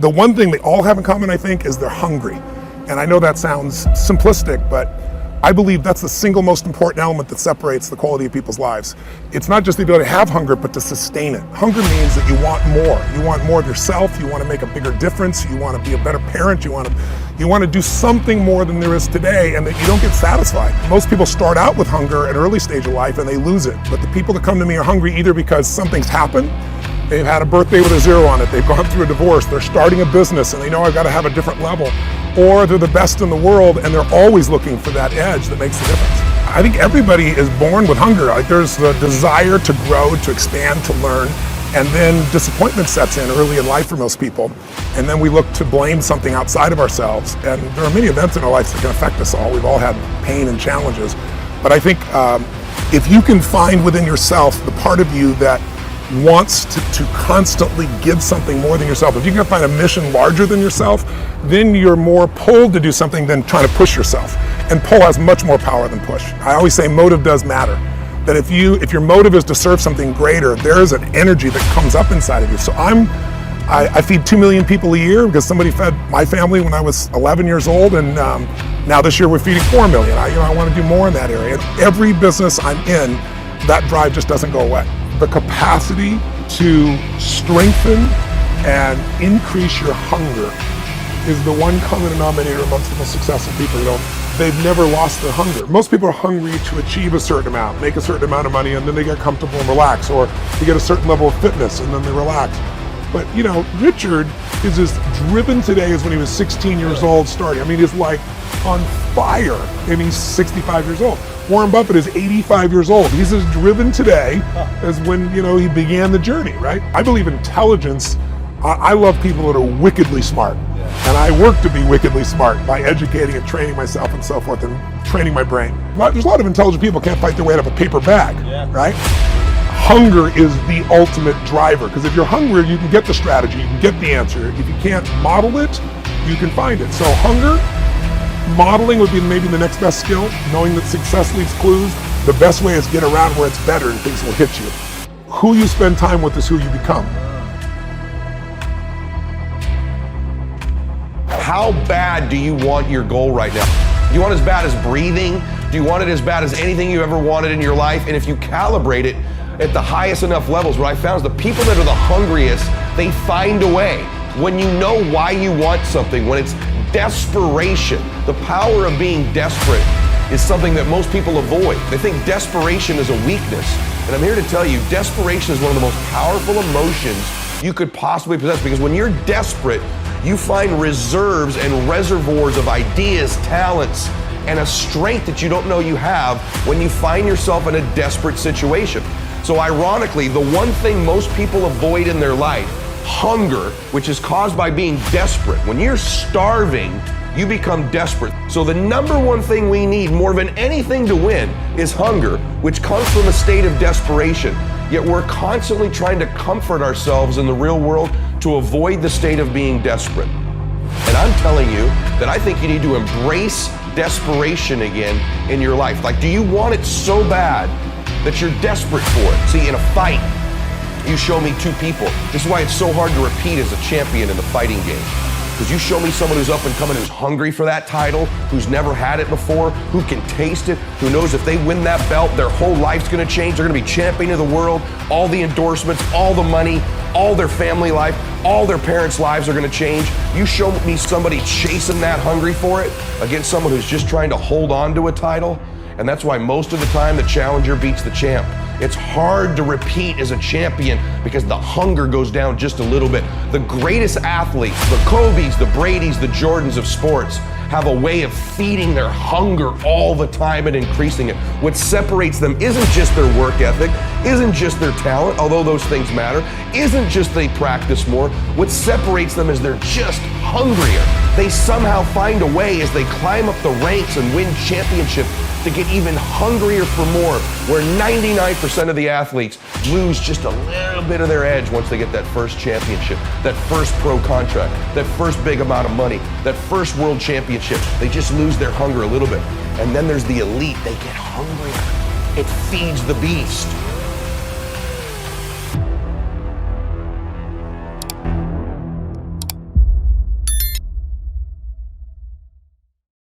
the one thing they all have in common, I think, is they're hungry. And I know that sounds simplistic, but I believe that's the single most important element that separates the quality of people's lives. It's not just the ability to have hunger, but to sustain it. Hunger means that you want more. You want more of yourself. You want to make a bigger difference. You want to be a better parent. You want to do something more than there is today, and that you don't get satisfied. Most people start out with hunger at an early stage of life and they lose it. But the people that come to me are hungry either because something's happened, they've had a birthday with a 0 on it, they've gone through a divorce, they're starting a business and they know I've got to have a different level, or they're the best in the world and they're always looking for that edge that makes the difference. I think everybody is born with hunger. Like, there's the desire to grow, to expand, to learn, and then disappointment sets in early in life for most people. And then we look to blame something outside of ourselves. And there are many events in our lives that can affect us all. We've all had pain and challenges. But I think if you can find within yourself the part of you that wants to constantly give something more than yourself, if you can find a mission larger than yourself, then you're more pulled to do something than trying to push yourself. And pull has much more power than push. I always say motive does matter. That if your motive is to serve something greater, there is an energy that comes up inside of you. So I feed 2 million people a year because somebody fed my family when I was 11 years old, and now this year we're feeding 4 million. I want to do more in that area. And every business I'm in, that drive just doesn't go away. The capacity to strengthen and increase your hunger is the one common denominator amongst the most successful people. They've never lost their hunger. Most people are hungry to achieve a certain amount, make a certain amount of money, and then they get comfortable and relax, or they get a certain level of fitness and then they relax. But Richard is as driven today as when he was 16 years old starting. I mean, he's like on fire, and he's 65 years old. Warren Buffett is 85 years old. He's as driven today as when, he began the journey, right? I believe intelligence. I love people that are wickedly smart. And I work to be wickedly smart by educating and training myself and so forth, and training my brain. There's a lot of intelligent people who can't fight their way out of a paper bag, right? Hunger is the ultimate driver, because if you're hungry, you can get the strategy, you can get the answer. If you can't model it, you can find it. So hunger, modeling would be maybe the next best skill. Knowing that success leaves clues. The best way is get around where it's better and things will hit you. Who you spend time with is who you become. How bad do you want your goal right now? Do you want it as bad as breathing? Do you want it as bad as anything you ever wanted in your life? And if you calibrate it at the highest enough levels, what I found is the people that are the hungriest, they find a way. When you know why you want something, when it's desperation, the power of being desperate is something that most people avoid. They think desperation is a weakness. And I'm here to tell you, desperation is one of the most powerful emotions you could possibly possess, because when you're desperate, you find reserves and reservoirs of ideas, talents, and a strength that you don't know you have when you find yourself in a desperate situation. So ironically, the one thing most people avoid in their life, hunger, which is caused by being desperate. When you're starving, you become desperate. So the number one thing we need more than anything to win is hunger, which comes from a state of desperation. Yet we're constantly trying to comfort ourselves in the real world to avoid the state of being desperate. And I'm telling you that I think you need to embrace desperation again in your life. Like, do you want it so bad that you're desperate for it? See, in a fight, you show me two people. This is why it's so hard to repeat as a champion in the fighting game. Because you show me someone who's up and coming, who's hungry for that title, who's never had it before, who can taste it, who knows if they win that belt, their whole life's gonna change. They're gonna be champion of the world, all the endorsements, all the money, all their family life, all their parents' lives are gonna change. You show me somebody chasing that, hungry for it, against someone who's just trying to hold on to a title. And that's why most of the time the challenger beats the champ. It's hard to repeat as a champion because the hunger goes down just a little bit. The greatest athletes, the Kobes, the Bradys, the Jordans of sports, have a way of feeding their hunger all the time and increasing it. What separates them isn't just their work ethic, isn't just their talent, although those things matter, isn't just they practice more. What separates them is they're just hungrier. They somehow find a way as they climb up the ranks and win championships to get even hungrier for more, where 99% of the athletes lose just a little bit of their edge once they get that first championship, that first pro contract, that first big amount of money, that first world championship. They just lose their hunger a little bit. And then there's the elite, they get hungrier. It feeds the beast.